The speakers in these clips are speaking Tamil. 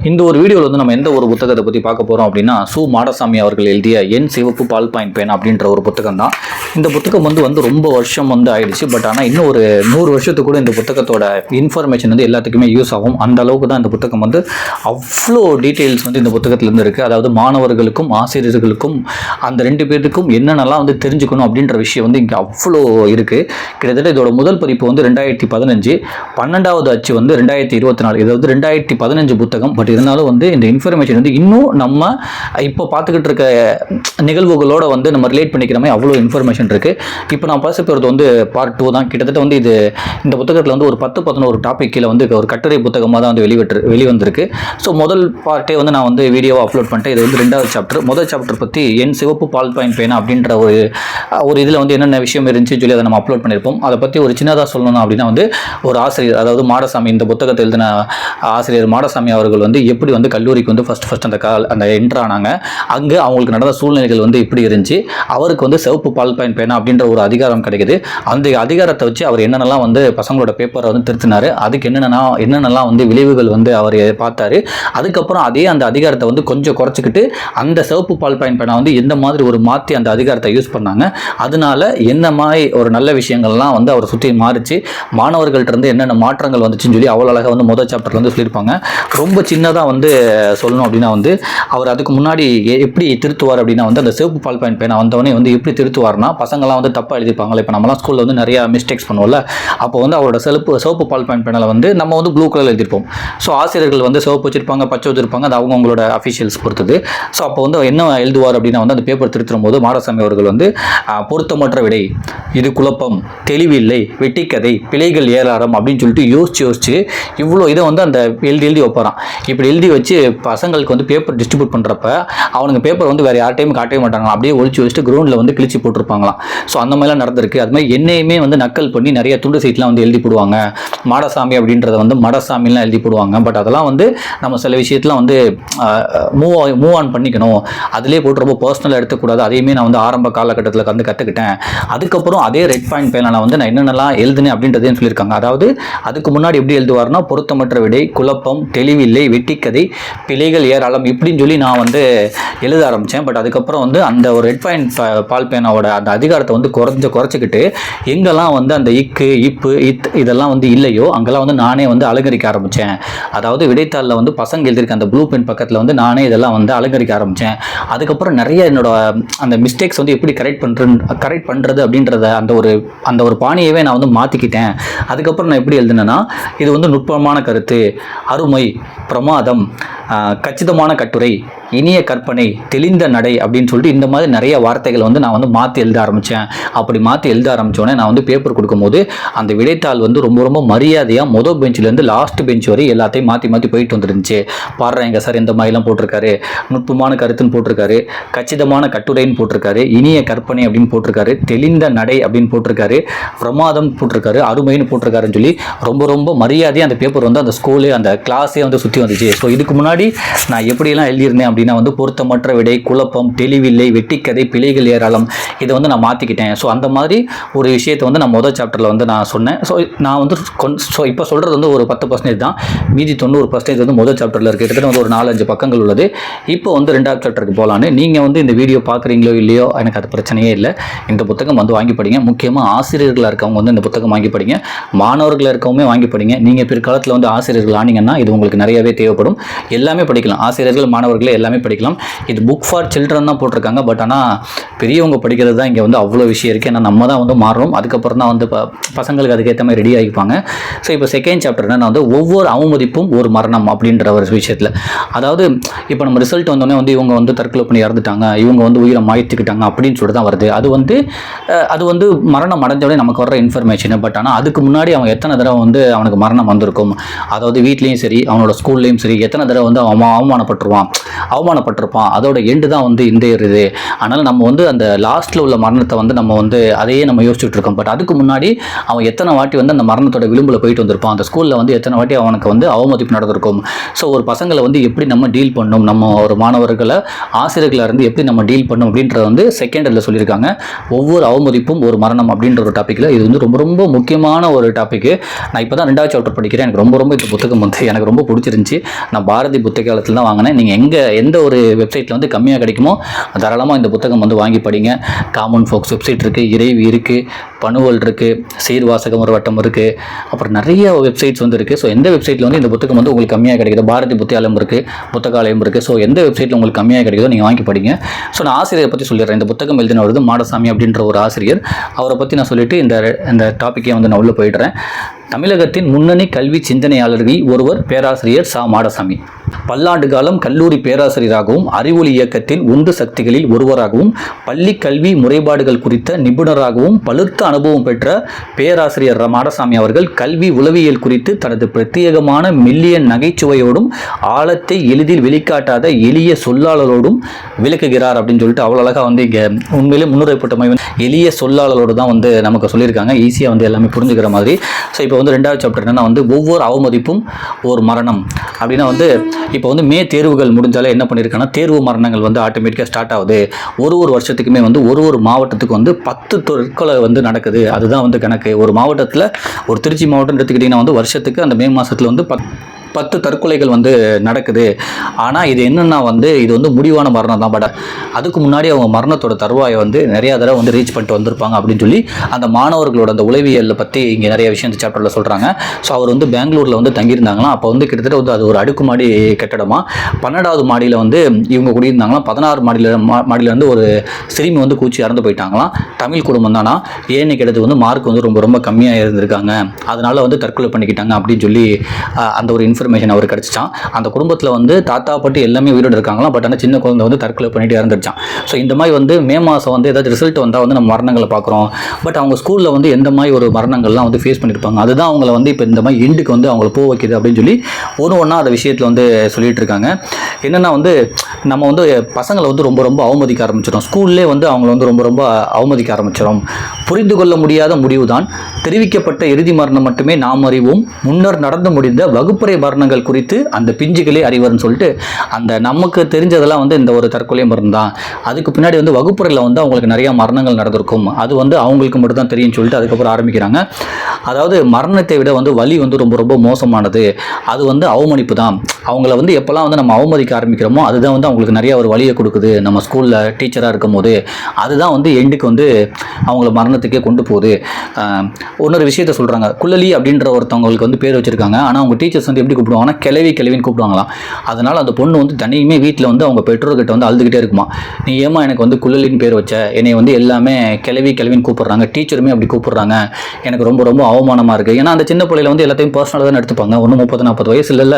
இந்த ஒரு வீடியோவில் வந்து நம்ம எந்த ஒரு புத்தகத்தை பற்றி பார்க்க போகிறோம் அப்படின்னா சு மாடசாமி அவர்கள் எழுதிய என் சிவப்பு பால் பாயிண்ட் பேன் அப்படின்ற ஒரு புத்தகம் தான். இந்த புத்தகம் வந்து ரொம்ப வருஷம் ஆயிடுச்சு. பட் ஆனால் இன்னும் ஒரு 100 வருஷத்துக்கு கூட இந்த புத்தகத்தோட இன்ஃபர்மேஷன் வந்து எல்லாத்துக்குமே யூஸ் ஆகும். அந்த அளவுக்கு தான் இந்த புத்தகம் வந்து அவ்வளோ டீட்டெயில்ஸ் வந்து இந்த புத்தகத்திலேருந்து இருக்குது. அதாவது மாணவர்களுக்கும் ஆசிரியர்களுக்கும் அந்த 2 பேருக்கும் என்னென்னலாம் வந்து தெரிஞ்சுக்கணும் அப்படின்ற விஷயம் வந்து இங்கே அவ்வளோ இருக்குது. கிட்டத்தட்ட இதோட முதல் பதிப்பு வந்து 2015, 12வது அச்சு வந்து 2024. இது வந்து 2015 புத்தகம். பட் இருந்தாலும் வந்து இந்த இன்ஃபர்மேஷன் வந்து இன்னும் நம்ம இப்போ பார்த்துக்கிட்டு இருக்க நிகழ்வுகளோட வந்து நம்ம ரிலேட் பண்ணிக்கிற மாதிரி அவ்வளோ இன்ஃபர்மேஷன் இருக்குது. இப்போ நான் பேச போகிறது வந்து பார்ட் 2 தான். கிட்டத்தட்ட வந்து இந்த புத்தகத்தில் வந்து ஒரு 10-11 டாபிக் கீழே வந்து ஒரு கட்டுரை புத்தகமாக தான் வந்து வெளிவந்திருக்கு. ஸோ முதல் பார்ட்டே வந்து நான் வந்து வீடியோவை அப்லோட் பண்ணிட்டேன். இது வந்து 2வது சாப்டர். முதல் சாப்டர் பற்றி என் சிவப்பு பால் பாயிண்ட் பேனா அப்படின்ற ஒரு இதில் வந்து என்னென்ன விஷயம் இருந்துச்சு சொல்லி அதை நம்ம அப்லோட் பண்ணியிருப்போம். அதை பற்றி ஒரு சின்னதாக சொல்லணும் அப்படின்னா வந்து ஒரு ஆசிரியர், அதாவது மாடசாமி, இந்த புத்தகத்தை எழுதின ஆசிரியர் மாடசாமி அவர்கள் வந்து எப்படி வந்து கல்லூரிக்கு வந்து ஃபர்ஸ்ட் அந்த என்ட்ரு ஆனாங்க, அங்கே அவங்களுக்கு நடந்த சூழ்நிலைகள் வந்து இப்படி இருந்துச்சு, அவருக்கு வந்து சிவப்பு பால் பாயிண்ட் பேனா அப்படின்ற ஒரு அதிகாரம் கிடைக்குது. அந்த அதிகாரத்தை வச்சு அவர் என்னென்னலாம் வந்து பசங்களோட பேப்பரை வந்து திருத்தினார், அதுக்கு என்னென்னலாம் வந்து விளைவுகள் வந்து அவர் பார்த்தாரு. அதுக்கப்புறம் அந்த அதிகாரத்தை வந்து கொஞ்சம் குறைச்சிக்கிட்டு அந்த சிவப்பு பால் பாயிண்ட் பேனா வந்து எந்த மாதிரி ஒரு மாற்றி அந்த அதிகாரத்தை யூஸ் பண்ணாங்க, அதனால என்ன மாதிரி ஒரு நல்ல விஷயங்கள்லாம் வந்து அவர் சுற்றி மாறிச்சு, மாணவர்கள்ட்ட இருந்து என்னென்ன மாற்றங்கள் வந்துச்சுன்னு சொல்லி அவ்வளோ அழகாக வந்து முதல் சாப்டர்ல வந்து சொல்லியிருப்பாங்க. ரொம்ப சின்னதாக வந்து சொல்லணும் அப்படின்னா வந்து அவர் அதுக்கு முன்னாடி எப்படி திருத்துவார் அப்படின்னா வந்து அந்த சிவப்பு பால் பாயிண்ட் பேனா வந்தவொடனே வந்து எப்படி திருத்துவார்னா, பசங்களாம் வந்து தப்பாக எழுதிப்பாங்களே. இப்போ நம்மளாம் ஸ்கூலில் வந்து நிறையா மிஸ்டேக்ஸ் பண்ணுவோம்ல, அப்போ வந்து அவரோட சிவப்பு பால் பாயிண்ட் பேனில் வந்து நம்ம வந்து ப்ளூ கலர் எழுதிருப்போம். ஸோ ஆசிரியர்கள் வந்து சிவப்பு வச்சிருப்பாங்க, பச்சை வச்சிருப்பாங்க, அது அவங்களோட அஃபிஷியல்ஸ் பொறுத்தது. ஸோ அப்போ வந்து என்ன எழுதுவார் அப்படின்னா வந்து அந்த பேப்பர் திருத்தும் போது மாடசாமி அவர்கள் வந்து பொருத்தமற்ற விடை, இது குழப்பம், தெளிவில்லை, வெட்டிக்கதை, பிழைகள் ஏராளம் அப்படின்னு சொல்லிட்டு யோசிச்சு இவ்வளோ இதை வந்து அந்த எழுதி வைப்பாராம். இப்படி எழுதி வச்சு பசங்களுக்கு வந்து பேப்பர் டிஸ்ட்ரிபியூட் பண்ணுறப்ப அவனுங்க பேப்பர் வந்து வேறு யார்ட்டையும் காட்டவே மாட்டாங்க, அப்படியே ஒழிச்சு வச்சுட்டு கிரவுண்டில் வந்து கிழிச்சு போட்டிருப்பாங்களாம். ஸோ அந்த மாதிரிலாம் நடந்திருக்கு. அது மாதிரி என்னையுமே வந்து நக்கல் பண்ணி நிறைய துண்டு சீட்லாம் வந்து எழுதி போடுவாங்க. மாடசாமி அப்படின்றத வந்து மடசாமிலாம் எழுதி போடுவாங்க. பட் அதெல்லாம் வந்து நம்ம சில விஷயத்தில் வந்து மூவ் ஆன் பண்ணிக்கணும், அதிலே போட்டு ரொம்ப பர்சனலாக எடுத்துக்கூடாது. அதையுமே நான் வந்து ஆரம்ப காலகட்டத்தில் வந்து கற்றுக்கிட்டேன். அதுக்கப்புறம் அதே ரெட் பாயிண்ட் பேனில் வந்து நான் என்னென்னலாம் எழுதுனேன் அப்படின்றதையும் சொல்லியிருக்காங்க. அதாவது அதுக்கு முன்னாடி எப்படி எழுதுவார்னா பொருத்தமற்ற விடை, குழப்பம், தெளிவில்லை, வெட்டிக்கதை, பிழைகள் ஏராளம் இப்படின்னு சொல்லி நான் வந்து எழுத ஆரம்பித்தேன். பட் அதுக்கப்புறம் வந்து அந்த ஒரு ரெட் பாயிண்ட் பால் பேனாவோட அந்த அதிகாரத்தை வந்து குறைச்சிக்கிட்டு எங்கெல்லாம் வந்து அந்த இக்கு, இப்பு, இதெல்லாம் வந்து இல்லையோ அங்கெல்லாம் வந்து நானே வந்து அலங்கரிக்க ஆரம்பித்தேன். அதாவது விடைத்தாளில் வந்து பசங்க எழுதியிருக்க அந்த ப்ளூ பென் பக்கத்தில் வந்து நானே இதெல்லாம் வந்து அலங்கரிக்க ஆரம்பித்தேன். அதுக்கப்புறம் நிறைய என்னோட அந்த மிஸ்டேக்ஸ் வந்து எப்படி கரெக்ட் பண்ணுறது அப்படின்றத அந்த ஒரு பாணியவே நான் வந்து மாற்றிக்கிட்டேன். அதுக்கப்புறம் நான் எப்படி எழுதுனேன்னா, இது வந்து நுட்பமான கருத்து, அருமை, பிரமாதம், கச்சிதமான கட்டுரை, இனிய கற்பனை, தெளிந்த நடை அப்படின்னு சொல்லிட்டு இந்த மாதிரி நிறைய வார்த்தைகள் வந்து நான் வந்து மாற்றி எழுத ஆரம்பித்தேன். அப்படி மாற்றி எழுத ஆரம்பித்தோடனே நான் வந்து பேப்பர் கொடுக்கும்போது அந்த விடைத்தாள் வந்து ரொம்ப மரியாதையாக மொதல் பெஞ்சிலேருந்து லாஸ்ட் பெஞ்ச் வரை எல்லாத்தையும் மாற்றி போயிட்டு வந்துருந்துச்சு. பாடுறாங்க சார் இந்த மாதிரிலாம் போட்டிருக்காரு, நுட்பமான கருத்துன்னு போட்டிருக்காரு, கச்சிதமான கட்டுரைன்னு போட்டிருக்காரு, இனிய கற்பனை அப்படின்னு போட்டிருக்காரு, தெளிந்த நடை அப்படின்னு போட்டிருக்காரு, பிரமாதம் போட்டிருக்காரு, அருமைன்னு போட்டிருக்காருன்னு சொல்லி ரொம்ப மரியாதையாக அந்த பேப்பர் வந்து அந்த ஸ்கூலு அந்த கிளாஸே வந்து சுற்றி வந்துச்சு. ஸோ இதுக்கு முன்னாடி நான் எப்படியெல்லாம் எழுதியிருந்தேன் அப்படின்னா வந்து பொருத்தமற்ற விடை, குழப்பம், தெளிவில்லை, வெட்டிக்கதை, பிழைகள் ஏராளம், இதை வந்து நான் மாற்றிக்கிட்டேன். ஸோ அந்த மாதிரி ஒரு விஷயத்தை வந்து நான் முதல் சாப்டரில் வந்து நான் சொன்னேன். ஸோ நான் வந்து இப்போ சொல்கிறது வந்து ஒரு 10% தான், மீதி 90% வந்து முதல் சாப்டரில் இருக்குது. கிட்டத்தட்ட வந்து ஒரு 4-5 பக்கங்கள் உள்ளது. இப்போ வந்து 2வது சாப்டருக்கு போகலான்னு. நீங்கள் வந்து இந்த வீடியோ பார்க்குறீங்களோ இல்லையோ எனக்கு அது பிரச்சனையே இல்லை. இந்த புத்தகம் வந்து வாங்கி படிங்க. முக்கியமாக ஆசிரியர்களாக இருக்கவங்க வந்து இந்த புத்தகம் வாங்கி படிங்க. மாணவர்களாக இருக்கவங்க வாங்கி படிங்க. நீங்கள் பிற்காலத்தில் வந்து ஆசிரியர்கள் ஆனீங்கன்னா இது உங்களுக்கு நிறையவே தேவைப்படும். எல்லாமே படிக்கலாம், ஆசிரியர்கள் மாணவர்களே எல்லாமே படிக்கலாம். இது புக் ஃபார் சில்ட்ரன் தான் போட்டிருக்காங்க. பட் ஆனால் பெரியவங்க படிக்கிறது தான் இங்கே வந்து அவ்வளோ விஷயம் இருக்குது. ஏன்னா நம்ம தான் வந்து மாறணும், அதுக்கப்புறம் தான் வந்து பசங்களுக்கு அதுக்கேற்ற மாதிரி ரெடி ஆகிப்பாங்க. ஸோ இப்போ செகண்ட் சாப்டர் என்னன்னா வந்து ஒவ்வொரு அவமதிப்பும் ஒரு மரணம் அப்படின்ற ஒரு விஷயத்தில், அதாவது இப்போ நம்ம ரிசல்ட் வந்தோடனே வந்து இவங்க வந்து தற்கொலை பண்ணி இறந்துட்டாங்க, இவங்க வந்து உயிரை மாய்த்துக்கிட்டாங்க அப்படின்னு சொல்லிட்டு தான் வருது. அது வந்து மரணம் அடைஞ்சோடனே நமக்கு வர்ற இன்ஃபர்மேஷன். பட் ஆனால் அதுக்கு முன்னாடி அவன் எத்தனை தடவை வந்து அவனுக்கு மரணம் வந்திருக்கும், அதாவது வீட்லேயும் சரி அவனோட ஸ்கூல்லையும் சரி எத்தனை தடவை வந்து அவன் அவமானப்பட்டிருப்பான். அதோட எண்டு தான் வந்து இந்த இது. அதனால் நம்ம வந்து அந்த லாஸ்ட்டில் உள்ள மரணத்தை வந்து நம்ம வந்து அதையே நம்ம யோசிச்சுட்டு இருக்கோம். பட் அதுக்கு முன்னாடி அவன் எத்தனை வாட்டி வந்து அந்த மரணத்தோட விளிம்பில் போயிட்டு வந்திருப்பான், அந்த ஸ்கூலில் வந்து எத்தனை வாட்டி அவனுக்கு வந்து அவமதிப்பு நடந்திருக்கும். ஸோ ஒரு பசங்களை வந்து எப்படி நம்ம டீல் பண்ணணும், நம்ம ஒரு மாணவர்களை ஆசிரியர்களாக இருந்து எப்படி நம்ம டீல் பண்ணணும் அப்படின்றத வந்து செகண்டில் சொல்லியிருக்காங்க. ஒவ்வொரு அவமதிப்பும் ஒரு மரணம் அப்படின்ற ஒரு டாப்பிக்கில் இது வந்து ரொம்ப முக்கியமான ஒரு டாப்பிக்கு. நான் இப்போ தான் 2வது சாப்டர் படிக்கிறேன். எனக்கு ரொம்ப இந்த புத்தகம் வந்து எனக்கு ரொம்ப பிடிச்சிருந்துச்சி. நான் பாரதி புத்தகாலயத்தில் தான் வாங்கினேன். நீங்கள் எந்த ஒரு வெப்சைட்டில் வந்து கம்மியாக கிடைக்குமோ தாராளமாக இந்த புத்தகம் வந்து வாங்கி படிங்க. காமன் ஃபோக்ஸ் வெப்சைட் இருக்குது, இறைவி இருக்குது, பணுவல் இருக்குது, சீர்வாசகம் ஒரு வட்டம் இருக்குது, அப்புறம் நிறைய வெப்சைட்ஸ் வந்து இருக்குது. ஸோ எந்த வெப்சைட்டில் வந்து இந்த புத்தகம் வந்து உங்களுக்கு கம்மியாக கிடைக்குது, பாரதி புத்தகாலயம் இருக்குது, புத்தகாலயம் இருக்குது. ஸோ எந்த வெப்சைட்டில் உங்களுக்கு கம்மியாக கிடைக்குதோ நீங்கள் வாங்கி படிங்க. ஸோ நான் ஆசிரியரை பற்றி சொல்லிடுறேன். இந்த புத்தகம் எழுதினவர் மாடசாமி அப்படின்ற ஒரு ஆசிரியர். அவரை பற்றி நான் சொல்லிட்டு இந்த டாப்பிக்கே வந்து நான் உள்ளே போயிடுறேன். தமிழகத்தின் முன்னணி கல்வி சிந்தனையாளர்களில் ஒருவர் பேராசிரியர் சா மாடசாமி. பல்லாண்டு காலம் கல்லூரி பேராசிரியராகவும் அறிவொளி இயக்கத்தின் உந்து சக்திகளில் ஒருவராகவும் பள்ளி கல்வி முறைப்பாடுகள் குறித்த நிபுணராகவும் பழுத்த அனுபவம் பெற்ற பேராசிரியர் மாடசாமி அவர்கள் கல்வி உளவியல் குறித்து தனது பிரத்யேகமான மெல்லிய நகைச்சுவையோடும் ஆழத்தை எளிதில் வெளிக்காட்டாத எளிய சொல்லாளரோடும் விளக்குகிறார் அப்படின்னு சொல்லிட்டு அவ்வளோ அழகாக வந்து இங்கே உண்மையிலே முன்னுரைப்பட்ட எளிய சொல்லாளரோடு தான் வந்து நமக்கு சொல்லியிருக்காங்க. ஈஸியாக வந்து எல்லாமே புரிஞ்சுக்கிற மாதிரி. ஸோ இப்போ வந்து 2வது சாப்டர் என்னன்னா வந்து ஒவ்வொரு அவமதிப்பும் ஒரு மரணம் அப்படின்னா வந்து இப்போ வந்து தேர்வுகள் முடிஞ்சாலே என்ன பண்ணியிருக்காங்கன்னா தேர்வு மரணங்கள் வந்து ஆட்டோமேட்டிக்காக ஸ்டார்ட் ஆகுது. ஒரு வருஷத்துக்குமே வந்து ஒரு மாவட்டத்துக்கு வந்து 10 தற்கொலை வந்து நடக்குது. அதுதான் வந்து கணக்கு. ஒரு மாவட்டத்தில் ஒரு திருச்சி மாவட்டம் எடுத்துக்கிட்டிங்கன்னா வந்து வருஷத்துக்கு அந்த மே மாதத்தில் வந்து 10 தற்கொலைகள் வந்து நடக்குது. ஆனால் இது என்னென்னா வந்து இது வந்து முடிவான மரணம் தான். பட் அதுக்கு முன்னாடி அவங்க மரணத்தோட தருவாயை வந்து நிறையா தடவை வந்து ரீச் பண்ணிட்டு வந்திருப்பாங்க அப்படின்னு சொல்லி அந்த மாணவர்களோட அந்த உளவியலை பற்றி இங்கே நிறைய விஷயம் இந்த சாப்டரில் சொல்கிறாங்க. ஸோ அவர் வந்து பெங்களூரில் வந்து தங்கியிருந்தாங்களாம். அப்போ வந்து கிட்டத்தட்ட வந்து அது ஒரு அடுக்குமாடி கட்டடமாக 12வது மாடியில் வந்து இவங்க குடியிருந்தாங்களாம். 16 மாடியிலேருந்து ஒரு சிறுமி வந்து கூச்சி இறந்து போயிட்டாங்களாம். தமிழ் குடும்பம் தானா, ஏன்னு கேட்டது வந்து மார்க் வந்து ரொம்ப ரொம்ப கம்மியாக இருந்திருக்காங்க, அதனால வந்து தற்கொலை பண்ணிக்கிட்டாங்க அப்படின்னு சொல்லி அந்த ஒரு இன்ஃபர்மேஷன் அவர் கிடச்சிச்சான். அந்த குடும்பத்தில் வந்து தாத்தா பாட்டி எல்லாமே உயிரோடு இருக்காங்களாம். பட் ஆனால் சின்ன குழந்தை வந்து தற்கொலை பண்ணிட்டு இறந்துருச்சான். ஸோ இந்த மாதிரி வந்து மே மாதம் வந்து ஏதாவது ரிசல்ட் வந்தால் வந்து நம்ம மரணங்களை பார்க்குறோம். பட் அவங்க ஸ்கூலில் வந்து எந்த மாதிரி ஒரு மரணங்கள்லாம் வந்து ஃபேஸ் பண்ணியிருப்பாங்க, அதுதான் அவங்கள வந்து இப்போ இந்த மாதிரி எண்டுக்கு வந்து அவங்கள போக வைக்கிது அப்படின்னு சொல்லி ஒன்றா அந்த விஷயத்தில் வந்து சொல்லிட்டு இருக்காங்க. என்னென்னா வந்து நம்ம வந்து பசங்களை வந்து ரொம்ப ரொம்ப அவமதிக்க ஆரம்பிச்சிடும். ஸ்கூல்லே வந்து அவங்கள வந்து ரொம்ப ரொம்ப அவமதிக்க ஆரம்பிச்சிடும். புரிந்து கொள்ள முடியாத முடிவு தான் தெரிவிக்கப்பட்ட இறுதி மரணம் மட்டுமே நாம் அறிவோம், முன்னர் நடந்து முடிந்த வகுப்பறை மரணங்கள் குறித்து அந்த பிஞ்சுகளே அறிவர்னு சொல்லிட்டு அந்த நமக்கு தெரிஞ்சதெல்லாம் வந்து இந்த ஒரு தற்கொலை மரணம் தான். அதுக்கு பின்னாடி வந்து வகுப்பறையில் வந்து அவங்களுக்கு நிறைய மரணங்கள் நடந்திருக்கும், அது வந்து அவங்களுக்கு மட்டும் தான் தெரியும்னு சொல்லிட்டு அதுக்கப்புறம் ஆரம்பிக்கிறாங்க. அதாவது மரணத்தை விட வந்து வலி வந்து ரொம்ப ரொம்ப மோசமானது, அது வந்து அவமதிப்பு தான். அவங்கள வந்து எப்போல்லாம் வந்து நம்ம அவமதிக்க ஆரம்பிக்கிறோமோ அதுதான் வந்து அவங்களுக்கு நிறைய ஒரு வலியை கொடுக்குது. நம்ம ஸ்கூலில் டீச்சராக இருக்கும் போது அதுதான் வந்து எண்டுக்கு வந்து அவங்கள மரணத்துக்கே கொண்டு போகுது. இன்னொரு விஷயத்த சொல்கிறாங்க. குள்ளலி அப்படின்ற ஒருத்தவங்களுக்கு வந்து பேர் வச்சுருக்காங்க. ஆனால் அவங்க டீச்சர்ஸ் வந்து எப்படி கூப்பிடுவாங்கன்னா கிளவின்னு கூப்பிடுவாங்களாம். அதனால் அந்த பொண்ணு வந்து தனியுமே வீட்டில் வந்து அவங்க பெற்றோர்கிட்ட வந்து அழுதுகிட்டே இருக்குமா, நீ ஏமா எனக்கு வந்து குள்ளலின்னு பேர் வச்ச, என்னை வந்து எல்லாமே கிளவின்னு கூப்பிட்றாங்க, டீச்சருமே அப்படி கூப்பிட்றாங்க, எனக்கு ரொம்ப ரொம்ப அவமானமாக இருக்குது. ஏன்னா அந்த சின்ன பிள்ளையில வந்து எல்லாத்தையும் பர்சனலாக தான் எடுத்துப்பாங்க. ஒன்றும் 30-40 வயசு இல்லைல்ல,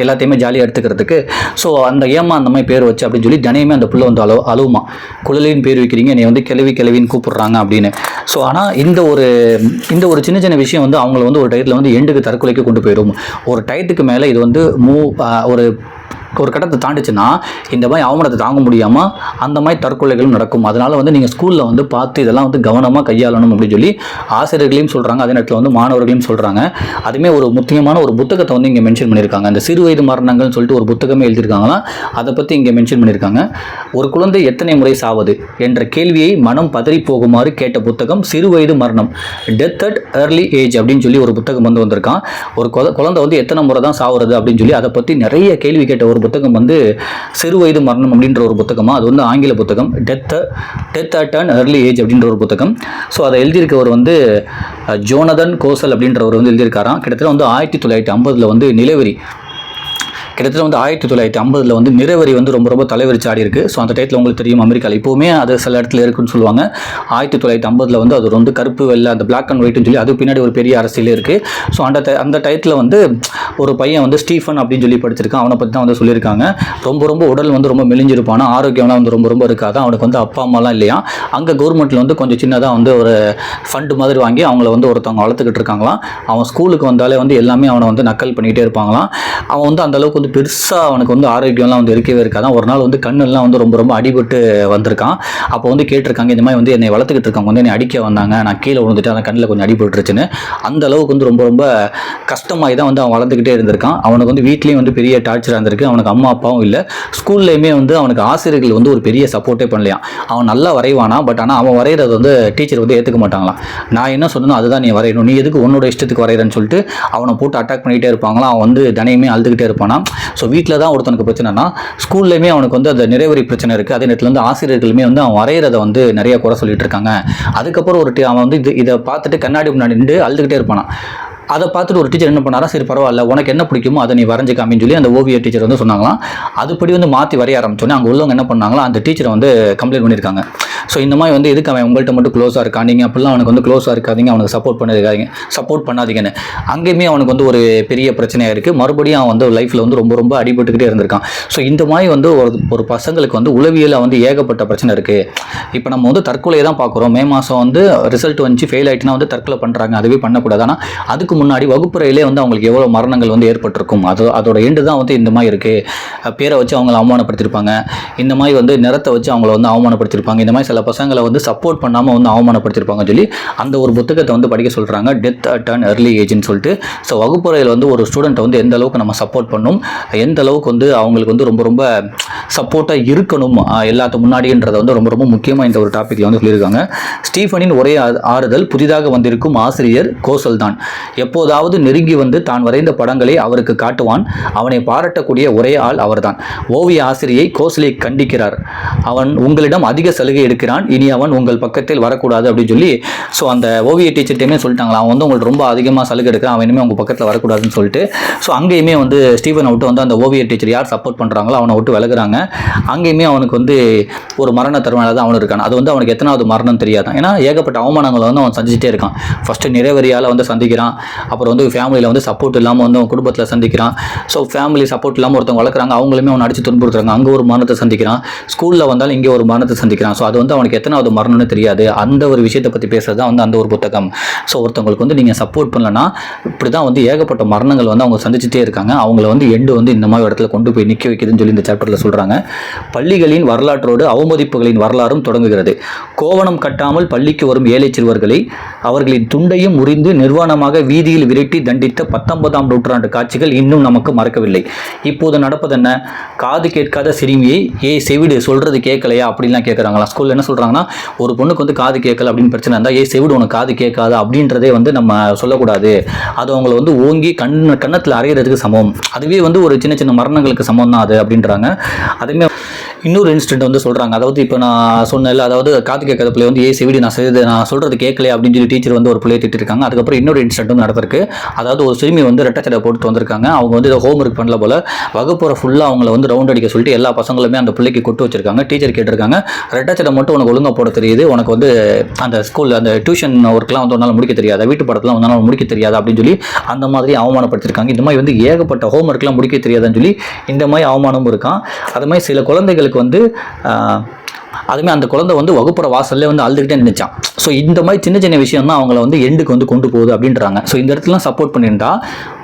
எல்லாத்தையுமே ஜாலியாக எடுத்துக்கிறதுக்கு. ஸோ அந்த ஏமா அந்த மாதிரி பேர் வச்சு அப்படின்னு சொல்லி தினையுமே அந்த பிள்ளை வந்து அழுவுமா, குள்ளலின்னு பேர் வைக்கிறீங்க, என்னை வந்து கிளவின்னு கூப்பிட்றாங்க அப்படின்னு. ஸோ ஆனால் இந்த ஒரு சின்ன சின்ன விஷயம் வந்து அவங்கள வந்து ஒரு டயத்தில் வந்து எண்டுக்கு தற்கொலைக்கு கொண்டு போயிடும். ஒரு டயத்துக்கு மேலே இது வந்து ஒரு கட்டத்தை தாண்டிச்சுன்னா இந்த மாதிரி அவமானத்தை தாங்க முடியாமல் அந்த மாதிரி தற்கொலைகளும் நடக்கும். அதனால் வந்து நீங்கள் ஸ்கூலில் வந்து பார்த்து இதெல்லாம் வந்து கவனமாக கையாளணும் அப்படின்னு சொல்லி ஆசிரியர்களையும் சொல்கிறாங்க, அதே நேரத்தில் வந்து மாணவர்களையும் சொல்கிறாங்க. அதுவுமே ஒரு முக்கியமான ஒரு புத்தகத்தை வந்து இங்கே மென்ஷன் பண்ணியிருக்காங்க. அந்த சிறு வயது மரணங்கள்னு சொல்லிட்டு ஒரு புத்தகமே எழுதியிருக்காங்களா, அதை பற்றி இங்கே மென்ஷன் பண்ணியிருக்காங்க. ஒரு குழந்தை எத்தனை முறை சாவது என்ற கேள்வியை மனம் பதறி போகுமாறு கேட்ட புத்தகம் சிறு வயது மரணம், டெத் அட் ஏர்லி ஏஜ் அப்படின்னு சொல்லி ஒரு புத்தகம் வந்து வந்திருக்கான். ஒரு குழந்தை வந்து எத்தனை முறை தான் சாவுறது அப்படின்னு சொல்லி அதை பற்றி நிறைய கேள்வி கேட்ட ஒரு புத்தகம் வந்து சிறு வயது மரணம் அப்படின்ற ஒரு புத்தகமா. அது வந்து ஆங்கில புத்தகம், death at an early age அப்படின்ற ஒரு புத்தகம். ஸோ அதை எழுதியிருக்கவர் வந்து ஜோனதன் கோசல் அப்படின்றவர் வந்து எழுதியிருக்காராம். கிட்டத்தட்ட வந்து 1950 வந்து நிலவரி, கிட்டத்தட்ட வந்து 1950 வந்து நிறவரி வந்து ரொம்ப ரொம்ப தலைவரிச்சு ஆடி இருக்கு. ஸோ அந்த டயத்தில் உங்களுக்கு தெரியும் அமெரிக்காவில் இப்போவுமே அது சில இடத்துல இருக்குன்னு சொல்லுவாங்க. 1950 வந்து அது வந்து கருப்பு வெள்ளை அந்த பிளாக் அண்ட் ஒயிட்னு சொல்லி அது பின்னாடி ஒரு பெரிய அரசியலே இருக்குது. ஸோ அந்த டயத்தில் வந்து ஒரு பையன் வந்து ஸ்டீஃபன் அப்படின்னு சொல்லி படிச்சிருக்கான். அவனை பற்றி தான் வந்து சொல்லியிருக்காங்க. ரொம்ப ரொம்ப உடல் வந்து ரொம்ப மெலிஞ்சிருப்பானா, ஆரோக்கியம்லாம் வந்து ரொம்ப ரொம்ப இருக்காது. அவனுக்கு வந்து அப்பா அம்மாலாம் இல்லையா. அங்கே கவர்மெண்ட்டில் வந்து கொஞ்சம் சின்னதாக வந்து ஒரு ஃபண்டு மாதிரி வாங்கி அவங்கள வந்து ஒருத்தவங்க வளர்த்துக்கிட்டு இருக்காங்களாம். அவன் ஸ்கூலுக்கு வந்தாலே வந்து எல்லாமே அவனை வந்து நக்கல் பண்ணிகிட்டே இருப்பாங்களாம். அவன் வந்து அந்தளவுக்கு பெருசாக அவனுக்கு வந்து ஆரோக்கியம்லாம் வந்து இருக்கவே இருக்காதான். ஒரு நாள் வந்து கண்ணெல்லாம் வந்து ரொம்ப ரொம்ப அடிபட்டு வந்திருக்கான். அப்போ வந்து கேட்டிருக்காங்க, இந்த மாதிரி வந்து என்னை வளர்த்துக்கிட்டு இருக்காங்க வந்து என்னை அடிக்க வந்தாங்க, நான் கீழே விழுந்துட்டு அந்த கண்ணில் கொஞ்சம் அடிபட்டுருச்சுன்னு. அந்த அளவுக்கு வந்து ரொம்ப ரொம்ப கஷ்டமாகி தான் வந்து அவன் வளர்ந்துக்கிட்டே இருந்திருக்கான். அவனுக்கு வந்து வீட்லேயும் வந்து பெரிய டார்ச்சராக இருந்திருக்கு. அவனுக்கு அம்மா அப்பாவும் இல்லை. ஸ்கூல்லையுமே வந்து அவனுக்கு ஆசிரியர்கள் வந்து ஒரு பெரிய சப்போர்ட்டே பண்ணலையாம். அவன் நல்லா வரைவானா, பட் ஆனால் அவன் வரைகிறது வந்து டீச்சர் வந்து ஏற்றுக்க மாட்டாங்களாம். நான் என்ன சொன்னோ அதுதான் நீ வரையணும், நீ எதுக்கு உன்னோட இஷ்டத்துக்கு வரைகிறேன்னு சொல்லிட்டு அவனை போட்டு அட்டாக் பண்ணிகிட்டே இருப்பாங்களாம். அவன் வந்து தினையுமே அழுதுகிட்டே இருப்பானா. ஸோ வீட்டில் தான் ஒருத்தனுக்கு பிரச்சனைனா ஸ்கூல்லையுமே அவனுக்கு வந்து அந்த நிறைவரி பிரச்சனை இருக்குது. அதே நேரத்தில் வந்து ஆசிரியர்களுமே வந்து அவன் வரைகிறத வந்து நிறைய குறை சொல்லிட்டு இருக்காங்க. அதுக்கப்புறம் அவன் வந்து இதை பார்த்துட்டு கண்ணாடி முன்னாடி நின்று அழுதுகிட்டே இருப்பானா. அதை பார்த்துட்டு ஒரு டீச்சர் என்ன பண்ணாரா, சரி பரவாயில்ல உனக்கு என்ன பிடிக்குமோ அதை நீ வரைஞ்சிக்காமின்னு சொல்லி அந்த ஓவிய டீச்சர் வந்து சொன்னாங்களாம். அதுபடி வந்து மாற்றி வரைய ஆரம்பிச்சோன்னே அங்கே உள்ளவங்க என்ன பண்ணாங்களா, அந்த டீச்சரை வந்து கம்ப்ளைண்ட் பண்ணியிருக்காங்க. ஸோ இந்த மாதிரி வந்து எதுக்கு அவன் உங்கள்கிட்ட மட்டும் க்ளோஸாக இருக்கான், நீங்கள் அப்படிலாம் அவனுக்கு வந்து க்ளோஸாக இருக்காதீங்க, அவனுக்கு சப்போர்ட் பண்ணாதீங்கன்னு. அங்கேயுமே அவனுக்கு வந்து ஒரு பெரிய பிரச்சனையாக இருக்குது. மறுபடியும் அவன் வந்து லைஃப்பில் வந்து ரொம்ப ரொம்ப அடிபட்டுக்கிட்டே இருந்திருக்கான். ஸோ இந்த மாதிரி வந்து ஒரு பசங்களுக்கு வந்து உளவியலில் வந்து ஏகப்பட்ட பிரச்சனை இருக்குது. இப்போ நம்ம வந்து தற்கொலையை தான் பார்க்குறோம். மே மாதம் வந்து ரிசல்ட் வந்து ஃபெயில் ஆகிட்டுனா வந்து தற்கொலை பண்ணுறாங்க. அதுவே பண்ணக்கூடாது. ஆனால் அதுக்கு முன்னாடி வகுப்பறையிலே வந்து அவங்களுக்கு எவ்வளோ மரணங்கள் வந்து ஏற்பட்டிருக்கும். அதோட எண்டு தான் வந்து இந்த மாதிரி இருக்குது. பேரை வச்சு அவங்கள அவமானப்படுத்தியிருப்பாங்க. இந்த மாதிரி வந்து நிறத்தை வச்சு அவங்கள வந்து அவமானப்படுத்தியிருப்பாங்க. இந்த மாதிரி சில பசங்களை வந்து சப்போர்ட் பண்ணாமல் வந்து அவமானப்படுத்தியிருப்பாங்கன்னு சொல்லி அந்த ஒரு புத்தகத்தை வந்து படிக்க சொல்கிறாங்க, டெத் அட் அன் early ஏஜ்னு சொல்லிட்டு. ஸோ வகுப்பறையில் வந்து ஒரு ஸ்டூடெண்ட்டை வந்து எந்த அளவுக்கு நம்ம சப்போர்ட் பண்ணணும், எந்த அளவுக்கு வந்து அவங்களுக்கு வந்து ரொம்ப ரொம்ப சப்போர்ட்டாக இருக்கணும் எல்லாத்துக்கு முன்னாடின்றதை வந்து ரொம்ப ரொம்ப முக்கியமாக இந்த ஒரு டாப்பிக்கில் வந்து சொல்லியிருக்காங்க. ஸ்டீஃபனின் ஒரே ஆறுதல் புதிதாக வந்திருக்கும் ஆசிரியர் கோசல் தான். எப்போதாவது நெருங்கி வந்து தான் வரைந்த படங்களை அவருக்கு காட்டுவான். அவனை பாராட்டக்கூடிய ஒரே ஆள் அவர்தான். ஓவிய ஆசிரியை கோசலை கண்டிக்கிறார். அவன் உங்களிடம் அதிக சலுகை எடுக்கிறான், இனி அவன் உங்கள் பக்கத்தில் வரக்கூடாது அப்படின்னு சொல்லி. ஸோ அந்த ஓவிய டீச்சர்ட்டையுமே சொல்லிட்டாங்களா, அவன் வந்து உங்களுக்கு ரொம்ப அதிகமாக சலுகை எடுக்கிறான், அவன் இனிமேல் உங்கள் பக்கத்தில் வரக்கூடாதுன்னு சொல்லிட்டு. ஸோ அங்கேயுமே வந்து ஸ்டீஃபனை விட்டு வந்து அந்த ஓவிய டீச்சர் யார் சப்போர்ட் பண்ணுறாங்களோ அவனை விட்டு விலகுறாங்க. அங்கேயுமே அவனுக்கு வந்து ஒரு மரண தருவாயில தான் அவனு இருக்கான். அது வந்து அவனுக்கு எத்தனாவது மரணம் தெரியாதான். ஏன்னா ஏகப்பட்ட அவமானங்களை வந்து அவன் சந்திச்சிட்டே இருக்கான். ஃபஸ்ட்டு நிறைவரியால் வந்து சந்திக்கிறான். அப்புறம் வந்து ஃபேமிலியில் வந்து சப்போர்ட் இல்லாமல் வந்து அவன் குடும்பத்தில் சந்திக்கிறான். ஸோ ஃபேமிலி சப்போர்ட் இல்லாமல் ஒருத்தவங்க வளர்க்குறாங்க, அவங்களுமே அவனை அடித்து துன்புறுத்துறாங்க. அங்கே ஒரு மரணத்தை சந்திக்கிறான். ஸ்கூலில் வந்தாலும் இங்கே ஒரு மரணத்தை சந்திக்கிறான். ஸோ அது வந்து அவனுக்கு எத்தனாவது மரணம்னு தெரியாது. அந்த ஒரு விஷயத்தை பற்றி பேசுறது தான் வந்து அந்த ஒரு புத்தகம். ஸோ ஒருத்தவங்களுக்கு வந்து நீங்கள் சப்போர்ட் பண்ணலன்னா இப்படி தான் வந்து ஏகப்பட்ட மரணங்கள் வந்து அவங்க சந்திச்சுட்டே இருக்காங்க. அவங்கள வந்து எண்டு வந்து இந்த மாதிரி இடத்துல கொண்டு போய் நிற்க வைக்குதுன்னு சொல்லி இந்த சாப்டரில் சொல்கிறாங்க. பள்ளிகளின் வரலாற்றோடு அவமதிப்புகளின் வரலாறும் தொடங்குகிறது. கோவணம் கட்டாமல் பள்ளிக்கு வரும் ஏழை சிறுவர்களை அவர்களின் துண்டையும் முறிந்து நிர்வாணமாக வீதியில் விரட்டி தண்டித்த 19ஆம் நூற்றாண்டு காட்சிகள் இன்னும் நமக்கு மறக்கவில்லை. இப்போது நடப்பது என்ன? காது கேட்காத சிறுமியை செவிடு சொல்றது கேட்கலையா அப்படின்லாம் கேட்குறாங்களா. ஸ்கூலில் என்ன சொல்கிறாங்கன்னா, ஒரு பொண்ணுக்கு வந்து காது கேட்கல அப்படின்னு பிரச்சனை இருந்தால் செவிடு உனக்கு காது கேட்காதா அப்படின்றதே வந்து நம்ம சொல்லக்கூடாது. அது அவங்கள வந்து ஓங்கி கன்னத்தில் அறையிறதுக்கு சமம். அதுவே வந்து ஒரு சின்ன சின்ன மரணங்களுக்கு சமம் தான் அது அப்படின்றாங்க. அதுவுமே இன்னொரு இன்சிடென்ட் வந்து சொல்கிறாங்க. அதாவது இப்போ நான் சொன்னேன்ல, அதாவது காது கேட்காத பிள்ளை வந்து செவிடு நான் சொல்கிறது கேட்கலையே அப்படின்னு சொல்லி டீச்சர் வந்து ஒரு பிள்ளையை திட்டிருக்காங்க. அதுக்கப்புறம் இன்னொரு இன்சிடென்ட் வந்து நடந்திருக்கு. அதாவது ஒரு சிறுமி வந்து ரெட்டச்சடை போட்டு வந்திருக்காங்க. அவங்க வந்து இதை ஹோம் ஒர்க் பண்ணல போல. வகுப்புற ஃபுல்லாக அவங்கள வந்து ரவுண்ட் அடிக்க சொல்லிட்டு எல்லா பசங்களுமே அந்த பிள்ளைக்கு கொட்டு வச்சிருக்காங்க. டீச்சர் கேட்டிருக்காங்க, ரெட்டச்சடை மட்டும் உனக்கு ஒழுங்காக போட தெரியுது, உனக்கு வந்து அந்த ஸ்கூலில் அந்த டியூஷன் ஒர்க்லாம் வந்து உன்னால் முடிக்க தெரியாதா, வீட்டு படத்தெலாம் உன்னால் முடிக்க தெரியாதா அப்படின்னு சொல்லி அந்த மாதிரி அவமானப்படுத்திருக்காங்க. இந்த மாதிரி வந்து ஏகப்பட்ட ஹோம் ஒர்க்லாம் முடிக்க தெரியாதான்னு சொல்லி இந்த மாதிரி அவமானமும் இருக்கான். அது மாதிரி சில குழந்தைகளுக்கு வந்து அதுமே அந்த குழந்தை வந்து வகுப்புற வாசல்ல வந்து அழுதுகிட்டே நினைச்சான். ஸோ இந்த மாதிரி சின்ன சின்ன விஷயம் தான் அவங்கள வந்து எண்டுக்கு வந்து கொண்டு போகுது அப்படின்றாங்க. ஸோ இந்த இடத்துல சப்போர்ட் பண்ணியிருந்தா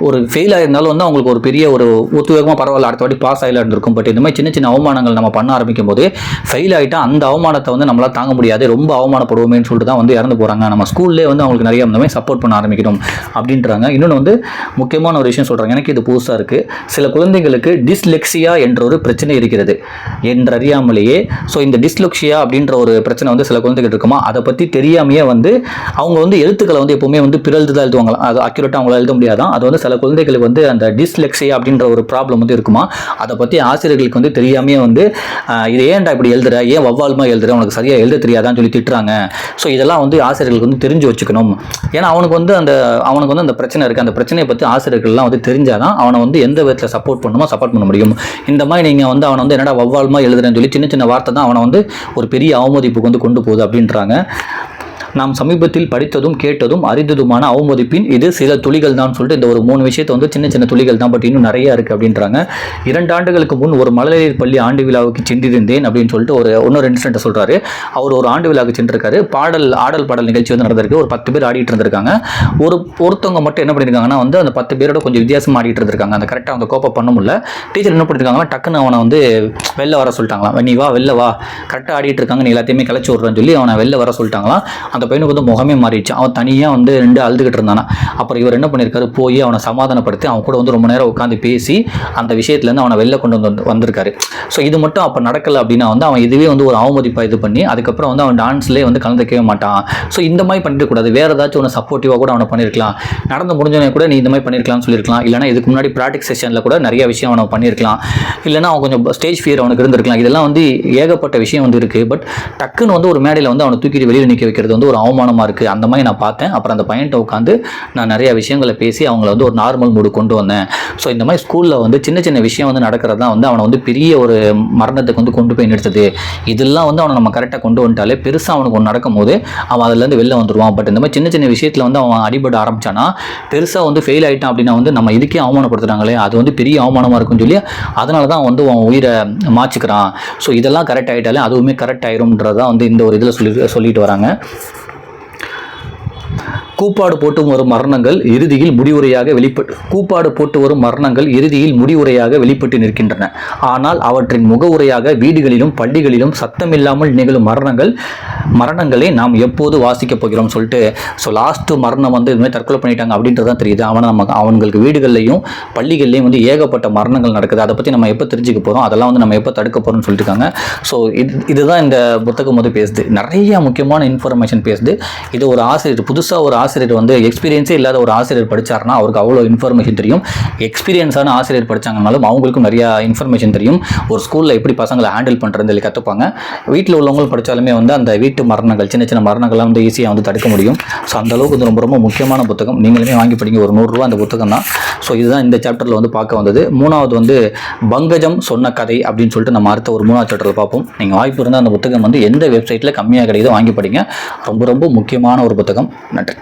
ஒரு ஃபெயில் ஆயிருந்தாலும் வந்து அவங்களுக்கு ஒரு பெரிய ஒரு உத்வேகமாக பரவாயில்ல அடுத்த வாட்டி பாஸ் ஆகல இருந்திருக்கும். பட் இந்த மாதிரி சின்ன சின்ன அவமானங்கள் நம்ம பண்ண ஆரம்பிக்கும் போது ஃபெயில் ஆகிட்டா அந்த அவமானத்தை வந்து நம்மளால் தாங்க முடியாது, ரொம்ப அவமானப்படுவோமேன்னு சொல்லிட்டு தான் வந்து இறந்து போகிறாங்க. நம்ம ஸ்கூல்லே வந்து அவங்களுக்கு நிறைய இந்த மாதிரி சப்போர்ட் பண்ண ஆரம்பிக்கணும் அப்படின்றாங்க. இன்னொன்று வந்து முக்கியமான ஒரு விஷயம் சொல்கிறாங்க, எனக்கு இது புதுசாக இருக்குது. சில குழந்தைகளுக்கு டிஸ்லெக்சியா என்ற ஒரு பிரச்சனை இருக்கிறது என்றறியாமலேயே. ஸோ இந்த டிஸ்லெக்சியா அப்படின்ற ஒரு பிரச்சனை வந்து சில குழந்தைகள் இருக்குமா, அதை பற்றி தெரியாமையே வந்து அவங்க வந்து எழுத்துக்களை வந்து எப்பவுமே வந்து பிறழ்ந்து தான் எழுதுவாங்க. அது அக்யூரேட்டாக அவங்களால எழுத முடியாதான். அது வந்து சில குழந்தைகளுக்கு வந்து அந்த டிஸ்லெக்சியா அப்படின்ற ஒரு ப்ராப்ளம் வந்து இருக்குமா. அதை பற்றி ஆசிரியர்களுக்கு வந்து தெரியாமையே வந்து இது ஏன்டா இப்படி எழுதுற, ஏன் வவ்வாலுமா எழுதுற, உனக்கு சரியாக எழுத தெரியாதான்னு சொல்லி திட்டுறாங்க. ஸோ இதெல்லாம் வந்து ஆசிரியர்களுக்கு வந்து தெரிஞ்சு வச்சுக்கணும். ஏன்னா அவனுக்கு வந்து அந்த பிரச்சனை இருக்குது. அந்த பிரச்சனையை பற்றி ஆசிரியர்கள்லாம் வந்து தெரிஞ்சாதான் அவனை வந்து எந்த விதத்தில் சப்போர்ட் பண்ண முடியும். இந்த மாதிரி நீங்கள் வந்து அவனை வந்து என்னடா வவ்வாலுமா எழுதுறேன்னு சொல்லி சின்ன சின்ன வார்த்தை தான் அவனை வந்து ஒரு பெரிய அவமதிப்புக்கு வந்து கொண்டு போகுது அப்படின்றாங்க. நாம் சமீபத்தில் படித்ததும் கேட்டதும் அறிந்ததுமான அவமதிப்பின் இது சில துளிகள் தான் சொல்லிட்டு இந்த ஒரு 3 விஷயத்தை வந்து சின்ன சின்ன துளிகள் தான், பட் இன்னும் நிறைய இருக்குது அப்படின்றாங்க. 2 ஆண்டுகளுக்கு முன் ஒரு மழலையர் பள்ளி ஆண்டு விழாவுக்கு சென்றிருந்தேன் அப்படின்னு சொல்லிட்டு இன்னொரு இன்சிடென்ட்டை சொல்கிறாரு. அவர் ஒரு ஆண்டு விழாவுக்கு சென்றிருக்காரு. ஆடல் பாடல் நிகழ்ச்சி வந்து நடந்திருக்கு. ஒரு 10 பேர் ஆடிட்டு இருந்திருக்காங்க. ஒருத்தவங்க மட்டும் என்ன பண்ணியிருக்காங்கன்னா வந்து அந்த 10 பேரோட கொஞ்சம் வித்தியாசமாக ஆடிட்டு இருந்திருக்காங்க. அந்த கரெக்டாக அந்த கோப்பை பண்ண முடியல. டீச்சர் என்ன பண்ணியிருக்காங்கன்னா டக்குன்னு அவனை வந்து வெளில வர சொல்லிட்டாங்களாம். நீ வா வெளில வா, கரெக்டாக ஆடிட்டு இருக்காங்க, நீ எல்லாத்தையுமே கிளச்சி விட்றேன்னு சொல்லி அவனை வெளில வர சொல்லிட்டாங்களாம். அந்த அந்த பையனுக்கு வந்து முகமே மாறிடுச்சு. அவன் தனியாக வந்து ரெண்டு அழுதுகிட்டு இருந்தானா. அப்புறம் இவர் என்ன பண்ணியிருக்காரு, போய் அவனை சமாதானப்படுத்தி அவன் கூட வந்து ரொம்ப நேரம் உட்காந்து பேசி அந்த விஷயத்துலேருந்து அவனை வெளில கொண்டு வந்திருக்காரு. ஸோ இது மட்டும் அப்போ நடக்கலை அப்படின்னா வந்து அவன் இதுவே வந்து ஒரு அவமதிப்பாக இது பண்ணி அதுக்கப்புறம் வந்து அவன் டான்ஸ்லேயே வந்து கலந்துக்கவே மாட்டான். ஸோ இந்த மாதிரி பண்ணிட்டு கூடாது. வேறு ஏதாச்சும் ஒன்று சப்போர்ட்டிவாக கூட அவனை பண்ணியிருக்கலாம். நடந்து முடிஞ்சவனே கூட நீ இந்த மாதிரி பண்ணியிருக்கலாம்னு சொல்லியிருக்கலாம். இல்லைனா இதுக்கு முன்னாடி ப்ராக்டிஸ் செஷனில் கூட நிறைய விஷயம் அவனை பண்ணியிருக்கலாம். இல்லைனா அவன் கொஞ்சம் ஸ்டேஜ் ஃபியர் அவனுக்கு இருந்திருக்கலாம். இதெல்லாம் வந்து ஏகப்பட்ட விஷயம் வந்து இருக்குது. பட் டக்குன்னு வந்து ஒரு மேடையில் வந்து அவனை தூக்கிட்டு வெளியில் நிற்க வைக்கிறது வந்து ஒரு அவமானமாக இருக்குது. அந்த மாதிரி நான் பார்த்தேன். அப்புறம் அந்த பையன்கிட்ட உட்காந்து நான் நிறைய விஷயங்களை பேசி அவங்கள வந்து ஒரு நார்மல் மூடு கொண்டு வந்தேன். ஸோ இந்த மாதிரி ஸ்கூலில் வந்து சின்ன சின்ன விஷயம் வந்து நடக்கிறது தான் வந்து அவனை வந்து பெரிய ஒரு மரணத்துக்கு வந்து கொண்டு போய் நிறுத்துது. இதெல்லாம் வந்து அவனை நம்ம கரெக்டாக கொண்டு வந்துட்டாலே பெருசாக அவனுக்கு ஒன்று நடக்கும் போது அவன் அதுலேருந்து வெளில வந்துடுவான். பட் இந்த மாதிரி சின்ன சின்ன விஷயத்தில் வந்து அவன் அடிபட ஆரம்பிச்சானா பெருசாக வந்து ஃபெயில் ஆகிட்டான் அப்படின்னா வந்து நம்ம இதுக்கே அவமானப்படுத்துகிறாங்களே, அது வந்து பெரிய அவமானமாக இருக்குன்னு சொல்லி அதனால தான் வந்து அவன் உயிரை மாச்சிக்கிறான். ஸோ இதெல்லாம் கரெக்ட் ஆகிட்டாலே அதுவுமே கரெக்ட் ஆயிரும்ன்றதான் வந்து இந்த ஒரு இதில் சொல்லிட்டு வராங்க. கூப்பாடு போட்டு வரும் மரணங்கள் இறுதியில் முடிவுரையாக வெளிப்பட்டு நிற்கின்றன. ஆனால் அவற்றின் முகவுரையாக வீடுகளிலும் பள்ளிகளிலும் சத்தமில்லாமல் நிகழும் மரணங்களை நாம் எப்போது வாசிக்கப் போகிறோம் சொல்லிட்டு. ஸோ லாஸ்ட்டு மரணம் வந்து இதுமாதிரி தற்கொலை பண்ணிட்டாங்க அப்படின்றதான் தெரியுது. அவங்களுக்கு வீடுகள்லையும் பள்ளிகள்லையும் வந்து ஏகப்பட்ட மரணங்கள் நடக்குது. அதை பற்றி நம்ம எப்போ தெரிஞ்சுக்க போகிறோம், அதெல்லாம் வந்து நம்ம எப்போ தடுக்க போகிறோம்னு சொல்லியிருக்காங்க. ஸோ இதுதான் இந்த புத்தகம் வந்து பேசுது. நிறைய முக்கியமான இன்ஃபர்மேஷன் பேசுது. இது ஒரு ஆசிரியர், புதுசாக ஒரு ஆசிரியர் வந்து எக்ஸ்பீரியன்ஸே இல்லாத ஒரு ஆசிரியர் படித்தார்னா அவருக்கு அவ்வளோ இன்ஃபர்மேஷன் தெரியும். எக்ஸ்பீரியன்ஸான ஆசிரியர் படித்தாங்கனாலும் அவங்களுக்கும் நிறையா இன்ஃபர்மேஷன் தெரியும். ஒரு ஸ்கூலில் எப்படி பசங்களை ஹேண்டில் பண்ணுறதுன்னு கற்றுப்பாங்க. வீட்டில் உள்ளவங்களும் படித்தாலுமே வந்து அந்த வீட்டு மரணங்கள், சின்ன சின்ன மரணங்கள்லாம் வந்து ஈஸியாக வந்து தடுக்க முடியும். ஸோ அந்தளவுக்கு வந்து ரொம்ப ரொம்ப முக்கியமான புத்தகம். நீங்களுமே வாங்கி படிங்க. ஒரு 100 ரூபா அந்த புத்தகம் தான். ஸோ இதுதான் இந்த சாப்டரில் வந்து பார்க்க வந்தது. 3வது வந்து பங்கஜம் சொன்ன கதை அப்படின்னு சொல்லிட்டு நம்ம அடுத்த ஒரு 3வது சாப்டரில் பார்ப்போம். நீங்கள் வாய்ப்பு இருந்தால் அந்த புத்தகம் வந்து எந்த வெப்சைட்டில் கம்மியாக கிடைக்குதோ வாங்கி படிங்க. ரொம்ப ரொம்ப முக்கியமான ஒரு புத்தகம். நன்றி.